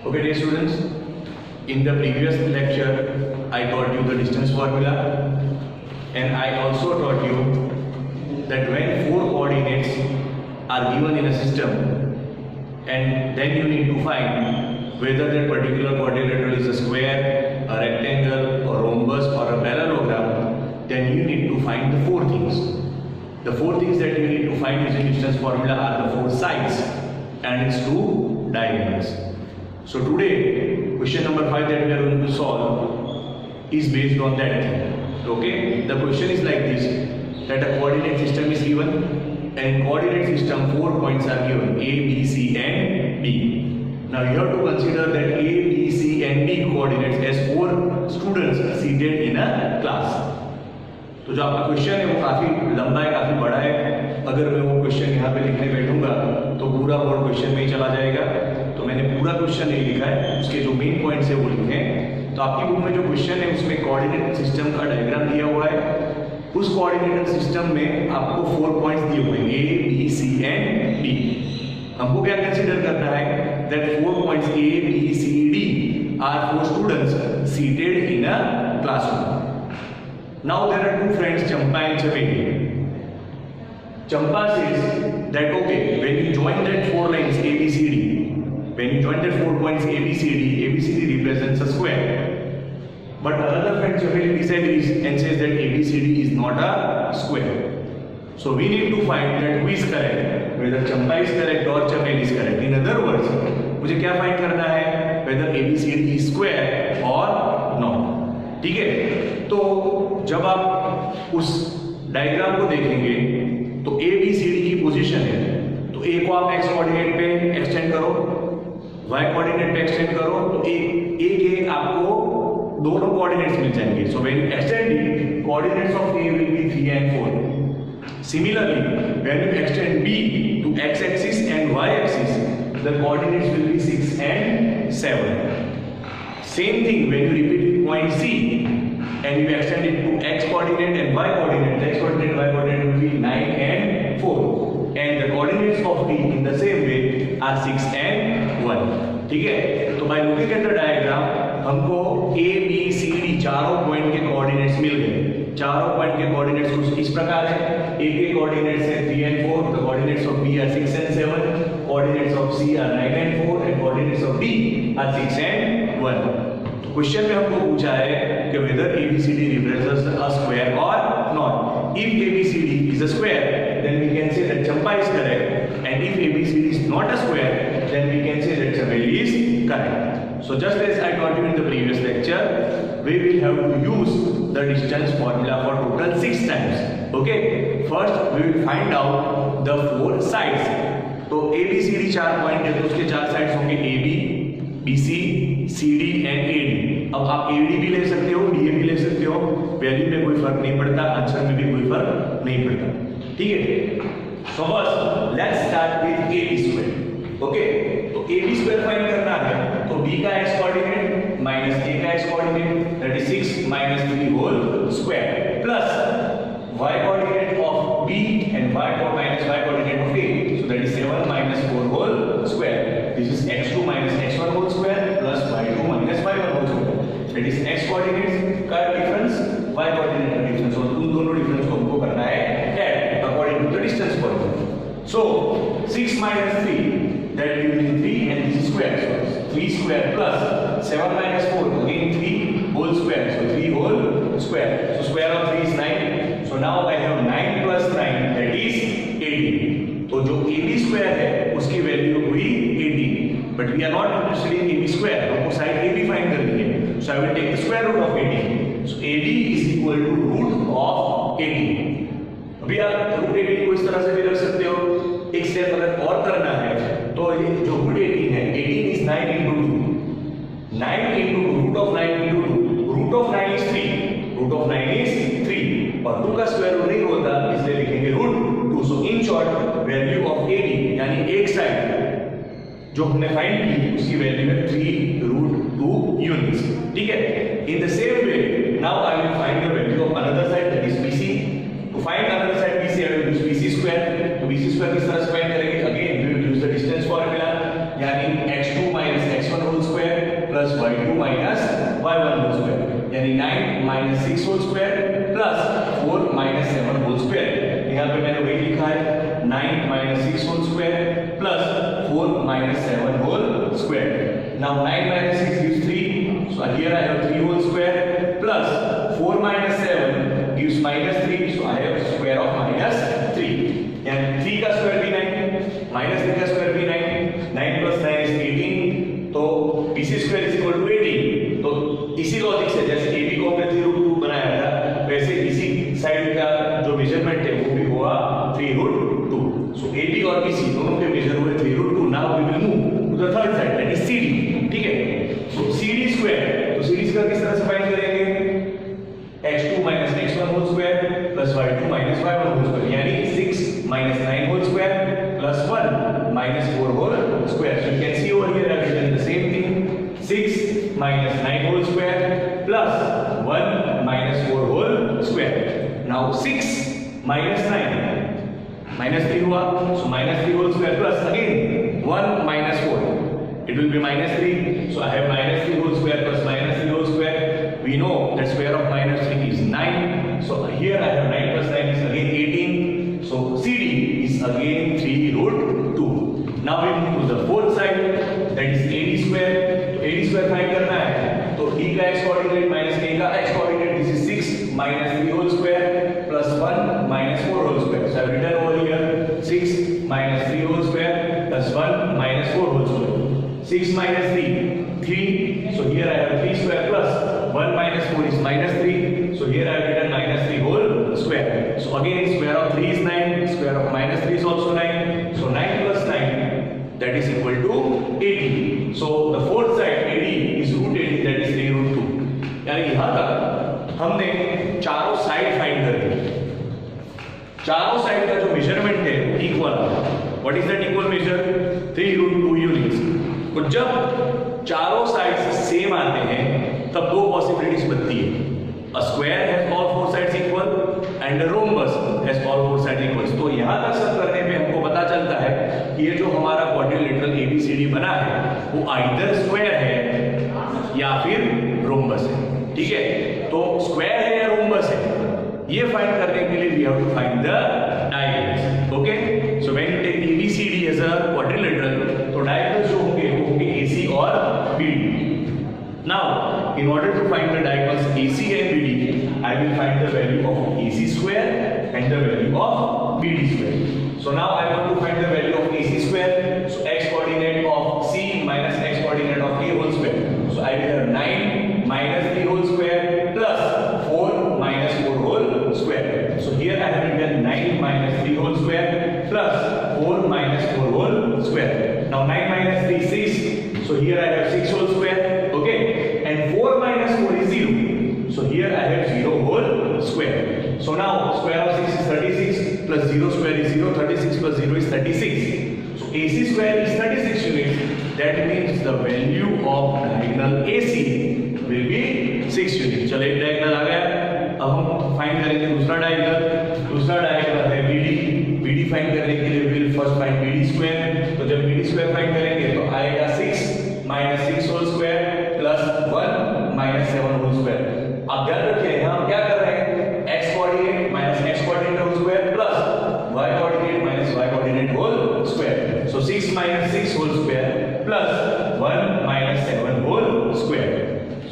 Okay, dear students, in the previous lecture, I taught you the distance formula, and I also taught you that when four coordinates are given in a system, and then you need to find whether that particular quadrilateral is a square, a rectangle, a rhombus, or a parallelogram, then you need to find the four things. The four things that you need to find using distance formula are the four sides and its two diagonals. So today, question number 5 that we are going to solve is based on that thing. Okay? The question is like this, that a coordinate system is given, and in coordinate system 4 points are given, A, B, C and D. Now you have to consider that A, B, C and D coordinates as 4 students seated in a class. तो जो आपका question है वो काफ़ी लंबा है, काफ़ी बड़ा है. अगर मैं वो क्वेश्चन यहाँ पे लिखने बैठूंगा तो पूरा बोर्ड क्वेश्चन में ही चला जाएगा. तो मैंने पूरा क्वेश्चन नहीं लिखा है, उसके जो मेन पॉइंट्स है वो लिखे हैं. तो आपकी बुक में जो क्वेश्चन है उसमें कोऑर्डिनेट सिस्टम का डायग्राम दिया हुआ है. उस कोऑर्डिनेट सिस्टम में आपको 4 पॉइंट्स दिए हुए हैं, A, B, C and D. हमको क्या कंसीडर करना है, that 4 points A, B, C, D are 4 students seated in a classroom. Now there are two friends, Champa and Chaveli. Champa says that okay, when you join that 4 lines A, B, C, D, when you join that 4 points A, B, C, D represents a square. But another friend Chaveli disagrees and says that A, B, C, D is not a square. So we need to find that who is correct, whether Champa is correct or Chaveli is correct. In other words, मुझे क्या find करना है, whether A, B, C, D is square or not. ठीक है. तो जब आप उस डायग्राम को देखेंगे तो ए बी सी डी की पोजीशन है, तो ए को आप एक्स कोऑर्डिनेट पे एक्सटेंड करो, वाई कोऑर्डिनेट पे एक्सटेंड करो, तो ए के आपको दोनों कोऑर्डिनेट्स मिल जाएंगे. So when you extend coordinates of A will be 3 and 4. Similarly when you extend B to x axis and y axis, the coordinates will be 6 and 7. Same thing when you repeat with point C and you extend it to x coordinate and y coordinate, the x coordinate, y coordinate will be 9 and 4, and the coordinates of D in the same way are 6 and 1. ठीक है. तो by looking at the diagram हमको A, B, C, D चारों point के coordinates मिल गए. चारों point के coordinates कुछ इस प्रकार है. A के कोऑर्डिनेट्स है 3 and 4, the coordinates of B are 6 and 7, coordinates of C are 9 and 4, and coordinates of D are 6 and 1. Question में हमको पूछा है कि whether ABCD represents a square or not. If ABCD is a square, then we can say that Champa is correct, and if ABCD is not a square, then we can say that Chaveli is correct. So just as I taught you in the previous lecture, we will have to use the distance formula for total 6 times. Okay. First we will find out the 4 sides. तो ABCD 4 point है तो उसके 4 sides होंगे AB, BC, CD and AD. अब आप AD भी ले सकते हो, DA भी ले सकते हो, वैल्यू में कोई फर्क नहीं पड़ता, आंसर में भी कोई फर्क नहीं पड़ता. ठीक है. So first let's start with AB square. Okay. तो AB स्क्वायर फाइंड करना है तो B का x कोऑर्डिनेट माइनस A का x coordinate, that is 6 minus 3 whole square, plus y coordinate of B and y को minus y coordinate of A, so that is 7 minus 4 whole square. This is x2 minus x1 whole square plus y2 minus y1 whole square. That is x coordinates का difference, y coordinate का difference, और उन दोनों difference को हमको करना है add according to the distance formula. So 6 minus 3, that will be 3 and this is square, so 3 square plus 7 minus 4, again 3 whole square, so 3 whole square. So square of 3 is 9. So now I have 9 plus 9, that is 18. तो जो AB square है उसकी value हुई 18. But we are not interested in AB square, हमको side AB find करनी है. So I will take the square root of 18. So AD is equal to root of 18. अभी आप रूट 18 को इस तरह से भी रख सकते हो. एक स्टेप अगर और करना है तो ये जो रूट 18 है, 18 is 9 into 2. 9 into 2, root of 9 into 2. Root of 9 is 3. Root of 9 is 3. और 2 का स्क्वायर रूट नहीं होता, इसलिए लिखेंगे root 2. So in short value of AD यानी एक साइड जो हमने फाइंड की उसकी वैल्यू है 3 root 2 यूनिट्स. ठीक है. In the same way now I will find the value of another side, that is BC. To find another side BC I will use BC square. तो BC square किस तरह से find करेंगे, again we will use the distance formula, यानी x2 minus x1 whole square minus 6 whole square plus 4 minus 7 whole square. Now 9 minus 6 gives 3, so here I have 3 whole square plus 4 minus 7 gives minus 3, so I have square of minus 3. And 3 का square भी 9, minus 3 का square भी 9, 9 plus 9 is 18, तो BC square is equal to 18. तो इसी logic से जैसे AB को हमने 3√2 बनाया था, वैसे इसी साइड का जो मेजरमेंट है वो भी हुआ 3√2. सो AB और BC दोनों के मेजर हुए 3√2. Now we will move to the third side that is CD. ठीक है, सो CD स्क्वायर, तो CD स्क्वायर किस तरह से फाइंड करेंगे? x2 minus x1 whole square plus y2 minus y1 whole square, यानी 6 minus 9 whole square plus 1 minus 4 whole square. So you can see over here I have written the same thing, 6 minus 9 whole square plus 1 minus 4 whole square. Now 6 minus 9 minus 3 हुआ, so minus 3 whole square plus again 1 minus 4, it will be minus 3, so I have minus 3 whole square plus minus 3 whole square. We know that square of minus 3 is 9, so here I have 9 plus 9 is again 18, so CD is again 3√2. Now we move to the fourth side, that is AD square. तो AD square find करना है, तो D का x coordinate minus A का x coordinate, this is 6 minus 3 whole square plus 1 minus 4 whole square. So I have written over here 6 minus 3 whole square plus 1 minus 4 whole square. 6 minus 3, so here I have 3 square plus 1 minus 4 is minus 3, so here I have written minus 3 whole square. So again square of 3 is 9, square of minus 3 is also 9, so 9 plus 9 that is equal to 80. So the fourth side AD is root 80, that is 3√2. यानी यहाँ तक हमने चारों side find कर ली, चारों side का जो measurement है इक्वल है. What is that equal major? 3√2 units. तो जब चारों साइड्स सेम आते हैं तब दो पॉसिबिलिटीज बनती है, a square has all four sides equal and a rhombus has all four sides equal. तो यहां तक सब करने पे हमको पता चलता है कि ये जो हमारा क्वाड्रिलेटरल ABCD बना है वो आइदर स्क्वायर है या फिर रोम्बस है. ठीक है, तो स्क्वायर है या रोम्बस है ये फाइंड करने के लिए we have to find the diagonals. Okay, so when you take ABCD as a quadrilateral, तो डायगोनल्स जो होंगे वो होंगे AC और BD. Now, in order to find the diagonals AC and BD, I will find the value of AC square and the value of BD square. So now I want to find the value of AC square. So x coordinate of C minus x coordinate of A whole square. So I will have 9 minus 3 whole square plus 4 minus 4 whole square. So here I have written 9 minus 3 whole square plus 4 minus 4 whole square. Now 9 minus 3 6. So here I have 6 whole square. Okay, and 4 minus 4 is 0. So here I have 0 whole square. So now square of 6 is 36 plus 0 square is 0. 36 plus 0 is 36. So AC square is 36 units. That means the value of diagonal AC will be 6 units. चलो एक diagonal आ गया. अब हम find करेंगे दूसरा diagonal. दूसरा diagonal है BD. BD find करने के लिए we'll first find BD square. तो जब BD square फाइंड करेंगे तो आएगा 6 minus 6 whole square plus 1 minus 7 whole square. अब ध्यान रखिए यहाँ हम क्या कर रहे हैं, x coordinate minus x coordinate whole square plus y coordinate minus y coordinate whole square. So 6 minus 6 whole square plus 1 minus 7 whole square.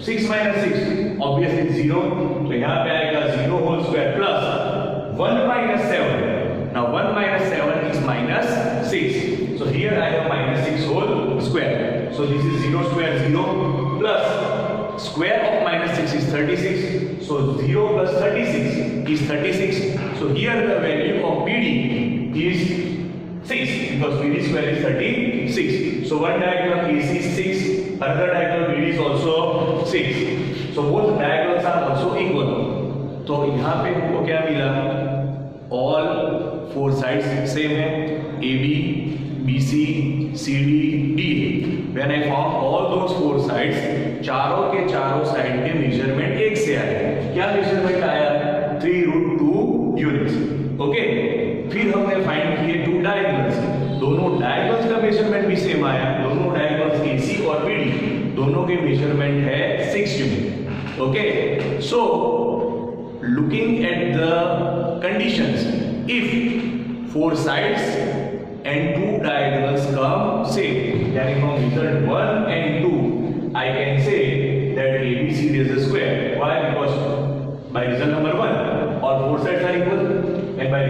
6 minus 6 obviously 0, तो यहाँ पे आएगा 0 whole square plus 1 minus 7. Now 1 minus 7 is minus 6. So here I have minus 6 whole square. So this is 0 square 0 plus square of minus 6 is 36. So 0 plus 36 is 36. So here the value of BD is 6 because BD square is 36. So one diagonal AC is 6, another diagonal BD is also 6. So both diagonals are also equal. तो यहाँ पे हमको क्या मिला, all four sides same है, AB, BC, CD, DA. When I found all those four sides, चारों के चारों साइड के मेजरमेंट एक से आए. क्या मेजरमेंट आया? 3√2 यूनिट्स. ओके, फिर हमने फाइंड किए टू डायगोनल्स. दोनों डायगोनल्स का मेजरमेंट भी सेम आया. दोनों डायगोनल्स AC और BD दोनों के मेजरमेंट है 6 unit. Okay, so looking at the conditions, if four sides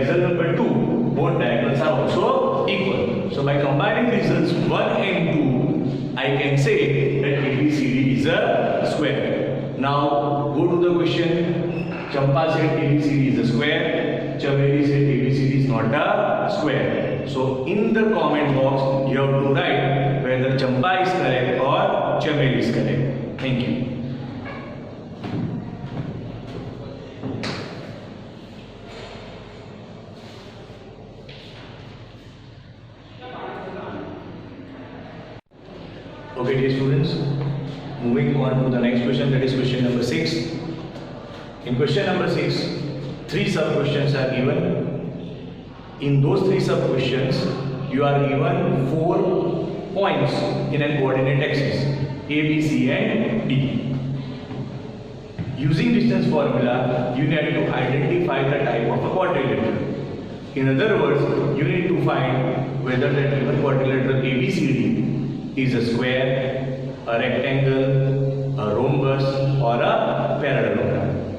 result number 2, both diagonals are also equal. So by combining results 1 and 2, I can say that ABCD is a square. Now go to the question. Champa said ABCD is a square. Chameli said ABCD is not a square. So in the comment box you have to write whether Champa is correct or Chameli is correct. Thank you. Okay, dear students, moving on to the next question, that is question number 6. In question number 6, 3 sub questions are given. In those 3 sub questions, you are given 4 points in a coordinate axis A, B, C, and D. Using distance formula, you need to identify the type of a quadrilateral. In other words, you need to find whether that given quadrilateral ABCD is a square, a rectangle, a rhombus, or a parallelogram.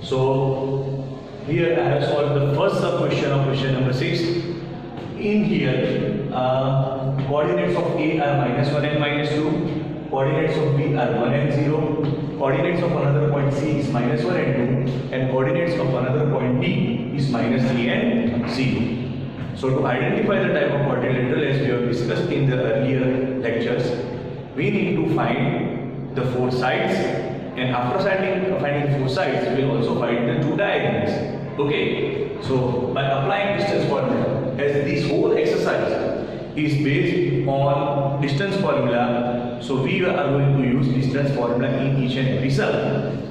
So here I have solved the first sub question of question number 6. In here, coordinates of A are -1 and -2, coordinates of B are 1 and 0, coordinates of another point C is -1 and 2, and coordinates of another point D is -3 and 0. So to identify the type of quadrilateral, as we have discussed in the earlier lectures, we need to find the 4 sides, and after finding 4 sides, we will also find the 2 diagonals. Okay, so by applying distance formula, as this whole exercise is based on distance formula, so we are going to use distance formula in each and every sub.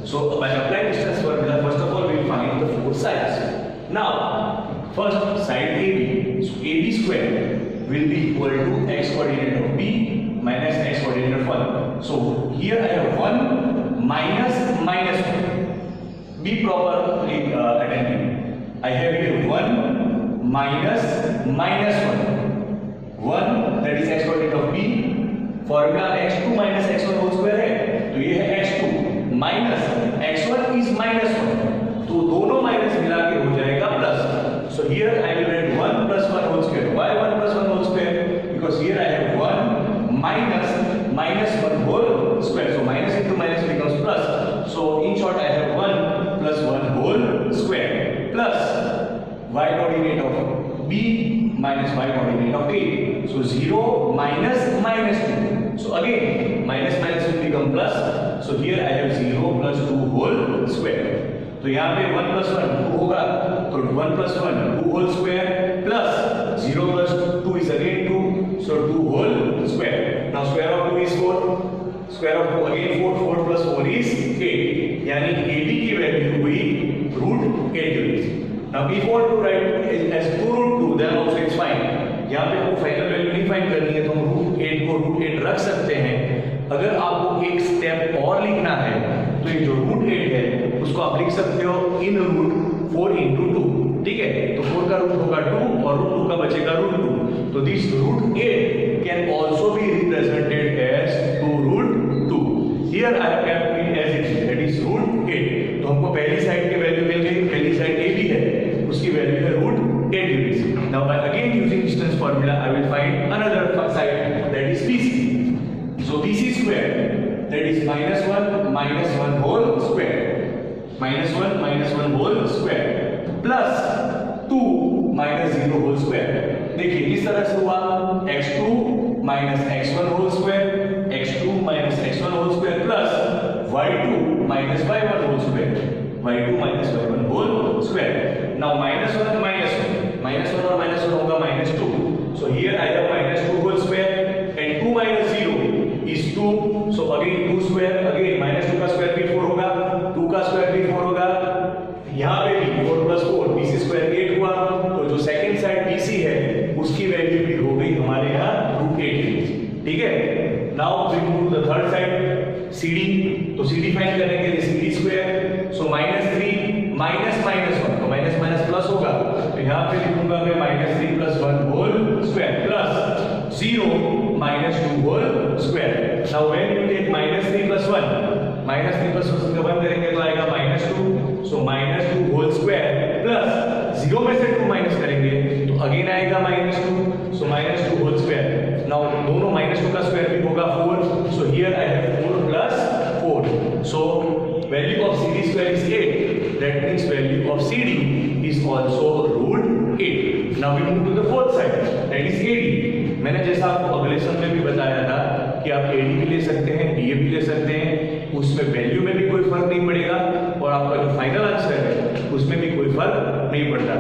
So by applying distance formula, first of all we will find the 4 sides. Now first side AB, so AB square will be equal to x coordinate of B minus x coordinate of 1. So here I have 1 minus minus 1. Be properly attentive. I have here 1 minus minus 1. 1 that is x coordinate of B. Formula x2 minus x1 whole square है, तो ये है x2 minus x1 is minus 1. तो दोनों minus मिला के हो जाएगा plus. So here I will write 1 plus 1 whole square. Why 1 plus 1 whole square? Because here I have 1 minus minus 1 whole square. So minus into minus becomes plus. So in short I have 1 plus 1 whole square plus y coordinate of B minus y coordinate of A. So 0 minus minus 2. So again minus minus will become plus. So here I have 0 plus 2 whole square. तो यहाँ पे 1 plus 1 2 होगा, तो 1 plus 1 2 whole square plus 0 plus 2 is again 2, so 2 whole square. Now square of 2 is 4, square of 2 again 4, 4 plus 4 is 8. यानी AB की value हुई √8 degrees. Now if you want to write as 2 √2, then also it's fine. यहाँ पे आपको final value नहीं find करनी है, तो हम √8 को √8 रख सकते हैं. अगर आपको एक स्टेप और लिखना है, तो ये जो √8 है उसको आप लिख सकते हो इन √4 into 2. ठीक है, तो 4 का रूट होगा 2 और √2 का बचेगा √2. तो this √8 can also be represented as 2 √2. Here I have kept it as it is, that is √8. तो हमको पहली साइड की वैल्यू मिल गई. पहली साइड AB है, उसकी वैल्यू है √8 degrees. Now by again using distance formula I will find another side, that is BC. So BC square, that is -1 minus 1 whole square, -1 whole square plus 2 minus 0 whole square. देखिए इस तरह से हुआ x2 minus x1 whole square, x2 minus x1 whole square plus y2 minus y1 whole square, y2 minus y1 whole square. Now -1 और -1 होगा -2. So here I have -2 whole square and 2 minus 0 is 2. So again 2 square, again -2 का square भी 4 होगा, 2 का square भी 4 होगा. यहाँ पे भी 4 plus 4 BC square 8 हुआ. तो जो सेकंड साइड BC है उसकी वैल्यू भी हो गई हमारे यहाँ √8. ठीक है. Now we move to the third side CD. तो CD फाइंड करने के लिए CD square. So -3 minus minus 1, तो माइनस माइनस प्लस होगा. तो यहाँ पे लिखूंगा मैं -3 plus 1 whole square plus 0 minus 2 whole square. Now when you take -3 plus 1 का 1 करेंगे तो आएगा -2. So -2 whole square plus zero में से 2 माइनस करेंगे तो अगेन आएगा -2, सो -2 होल स्क्वायर। नाउ दोनों -2 का स्क्वायर भी होगा 4, so here I have 4 plus 4, so value of CD square is 8, that means value of CD is also root 8। Now we move to the fourth side, that is AD। मैंने जैसा आपको अगले सम में भी बताया था कि आप AD भी ले सकते हैं, DA भी ले सकते हैं, उसमें वैल्यू में भी कोई फर्क नहीं पड़ेगा और आपका जो फाइनल आंसर है उसमें भी कोई फर्क नहीं पड़ता।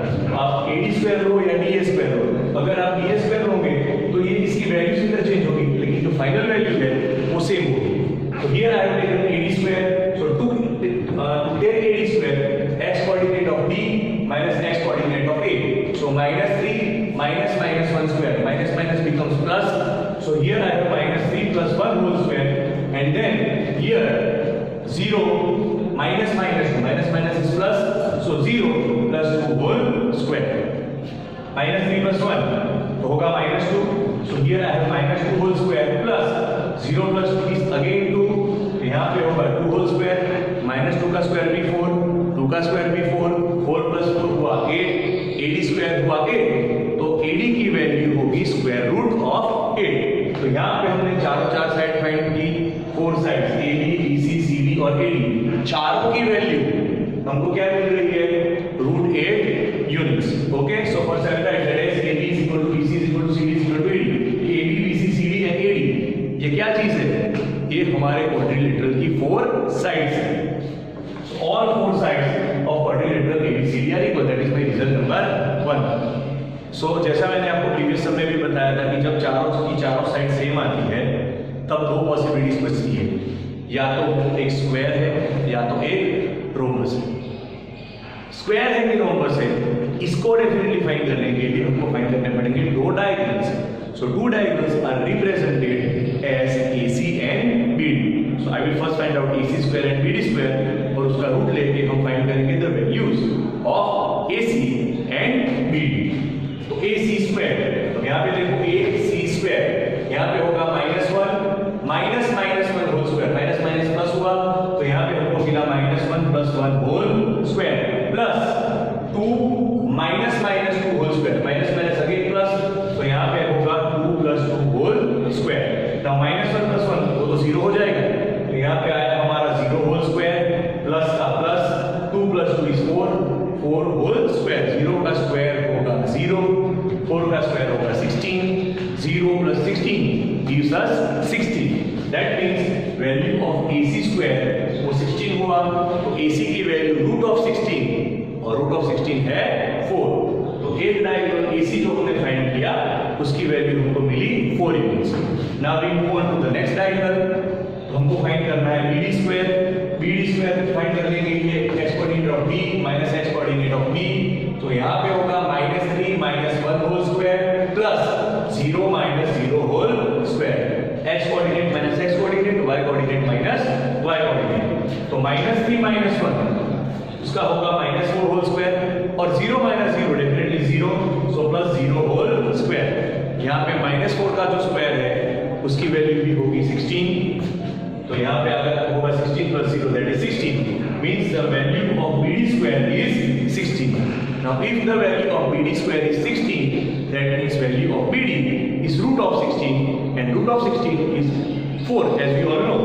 आप AD स्क्वायर लो या DA स्क्वायर लो, अगर आप DA स्क्वायर लोगे तो ये इसकी वैल्यूज इंटरचेंज होगी, लेकिन जो फाइनल वैल्यू है वो सेम होगी। तो here I have taken AD square, so to take AD square, x coordinate of D minus x coordinate of A, so -3 minus -1 square, minus becomes plus, so here I have -3 plus 1 whole square, and then here 0 minus minus is plus, so 0 plus 2 whole square, -3 plus 1 तो होगा -2, so here I have -2 whole square plus 0 plus 2 is again 2, यहाँ पे होगा 2 whole square, -2 का square भी 4, 2 का square भी 4, 4 plus 4 हुआ 8, AD स्क्वायर हुआ 8, तो AD की वैल्यू होगी स्क्वायर रूट ऑफ 8। तो यहाँ पे हमने चार साइड फाइंड की, 4 साइड्स AB, BC, CD और AD, चारों की वैल्यू हमको क्या मिल रही है, root 8 units. Okay, so for separate that is AB is equal to BC is equal to CD is equal to AD, AB, BC, CD and AD ये क्या चीज है, ये हमारे क्वाड्रिलेटरल की 4 साइड्स हैं। All 4 sides of quadrilateral ABCD are equal, that is my result number 1। So जैसा मैंने आपको प्रीवियस सम में भी बताया था कि जब चारों साइड सेम आती है तब दो पॉसिबिलिटीज बचती है, या तो एक स्क्वायर है या तो एक रोम्बस है। स्क्वायर है कि रोम्बस है, इसको डेफिनेटली फाइंड करने के लिए हमको फाइंड करने पड़ेंगे दो diagonals. So two diagonals are represented as AC and BD। So I will first find out AC square and BD square और उसका रूट लेके हम फाइंड करेंगे the values of AC and BD। तो AC स्क्वायर, तो यहाँ पे देखो AC स्क्वायर, यहाँ पे होगा -1 minus -1 whole square, minus minus plus हुआ तो यहाँ पे हमको मिला -1 plus 1 whole square plus 2 minus -2 whole square, minus minus again plus, तो यहाँ पे होगा 2 प्लस 2 होल स्क्वायर। तो -1 प्लस 1 वो तो 0 हो जाएगा, तो यहाँ पे आया हमारा 0 होल स्क्वायर प्लस का plus, 2 plus 2 is 4 whole square, 0 का स्क्वायर होगा 0, 4 का स्क्वायर होगा 16, 0 plus 16 gives us 16, that means value of AC square वो 16 हुआ, तो AC की वैल्यू रूट ऑफ 16 और रूट ऑफ 16 है 4, तो एक डायगोनल AC जो हमने फाइंड किया उसकी वैल्यू हमको मिली 4 units. Now we move on to the next diagonal, तो हमको फाइंड करना है BD square. BD square find करने के लिए x coordinate of D minus x coordinate of B, तो यहाँ पे होगा -3 minus 1 whole square plus 0 minus 0 whole square, x coordinate minus x coordinate, y coordinate minus y coordinate, तो -3 minus 1 उसका होगा -4 होल स्क्वायर और 0 minus 0 definitely 0, so plus 0 whole square. यहाँ पे -4 का जो स्क्वायर है उसकी वैल्यू भी होगी 16, तो यहाँ पे अगर होगा 16 plus 0 that is 16, means the value of BD square is 16। Now if the value of BD square is 16, that means value of BD is root of 16 and root of 16 is 4 as we all know।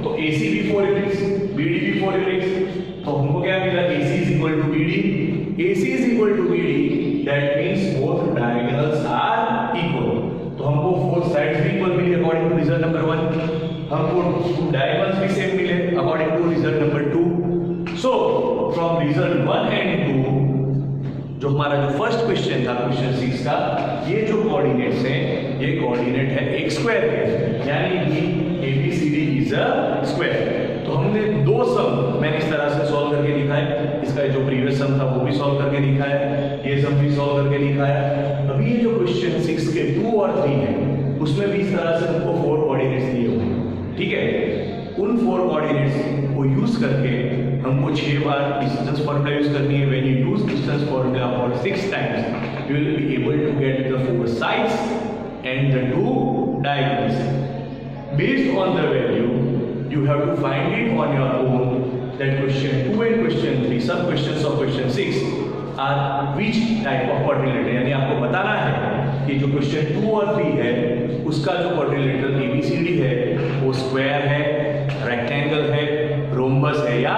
तो AC भी 4 units, BD भी 4 units, तो हमको क्या मिला, AC is equal to BD, AC is equal to BD, that means both diagonals are equal। तो हमको 4 sides भी इक्वल मिली अकॉर्डिंग टू रिजल्ट नंबर 1, हमको डायगोनल्स भी सेम मिले according to result number 2। So from result 1 and 2, जो हमारा जो फर्स्ट क्वेश्चन था क्वेश्चन 6 का, ये जो कोऑर्डिनेट्स हैं ये कोऑर्डिनेट है एक स्क्वायर के, यानी कि ABCD इज अ स्क्वायर। तो हमने दो सम मैंने इस तरह से सॉल्व करके लिखा है, इसका जो प्रीवियस सम था वो भी सॉल्व करके लिखा है, ये सम भी सॉल्व करके लिखा है। अभी ये जो क्वेश्चन 6 के 2 और 3 है उसमें भी इस तरह से हमको 4 कोऑर्डिनेट्स दिए हुए हैं, ठीक है। उन 4 कोऑर्डिनेट्स को यूज करके हमको 6 बार डिस्टेंस फॉर्मूला यूज करनी है। When you use distance formula for 6 times you will be able to get the 4 sides and the 2 diagonals. Based on the value you have to find it on your own, that question 2 and question 3 sub questions of question 6 are which type of quadrilateral, यानी आपको बताना है कि जो question 2 और 3 है उसका जो क्वाड्रिलेटरल ABCD है वो स्क्वायर है, रेक्टेंगल है, रोम्बस है या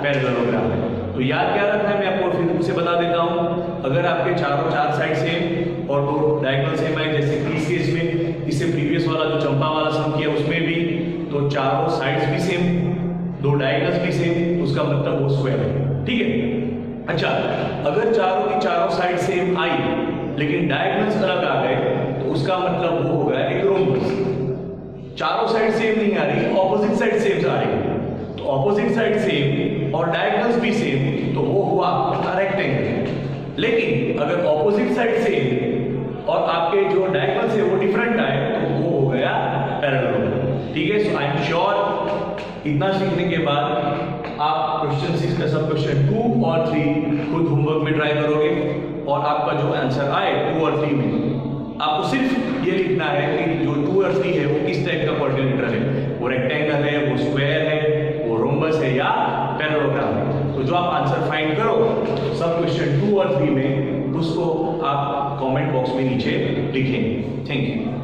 पैरेललोग्राम है। तो याद क्या रखना है मैं आपको फिर से बता देता हूं। अगर आपके चारों चार साइड सेम और दो डायगोनल सेम है, जैसे इस केस में, इससे प्रीवियस वाला जो चंपा वाला सम किया उसमें भी, तो चारों साइड्स भी सेम, दो डायगोनल्स भी सेम, उसका मतलब वो स्क्वायर है। ठीक है। अच्छा, अगर चारों की चारों साइड सेम आई लेकिन डायगोनल्स अलग आ गए तो उसका मतलब वो होगा एक रोम्बस। चारों साइड सेम नहीं आ रही, ऑपोजिट साइड सेम आ रही, तो ऑपोजिट साइड सेम और डायगोनल्स भी सेम, तो वो हुआ आपका रेक्टेंगल। लेकिन अगर ऑपोजिट साइड सेम और आपके जो डायगोनल्स है वो डिफरेंट आए तो वो हो गया पैरेललोग्राम। ठीक है। सो आई एम श्योर इतना सीखने के बाद आप क्वेश्चन 6 का सब क्वेश्चन 2 और 3 खुद होमवर्क में ट्राई करोगे और आपका जो आंसर आए 2 और 3 में आपको सिर्फ ये लिखना है कि जो 2 और 3 है वो किस टाइप का क्वाड्रिलेटरल है, वो रेक्टेंगल है, वो स्क्वायर है, वो रोम्बस है या पैरेललोग्राम है। तो जो आप आंसर फाइंड करो सब क्वेश्चन 2 और 3 में, उसको आप कमेंट बॉक्स में नीचे लिखेंगे। Thank you.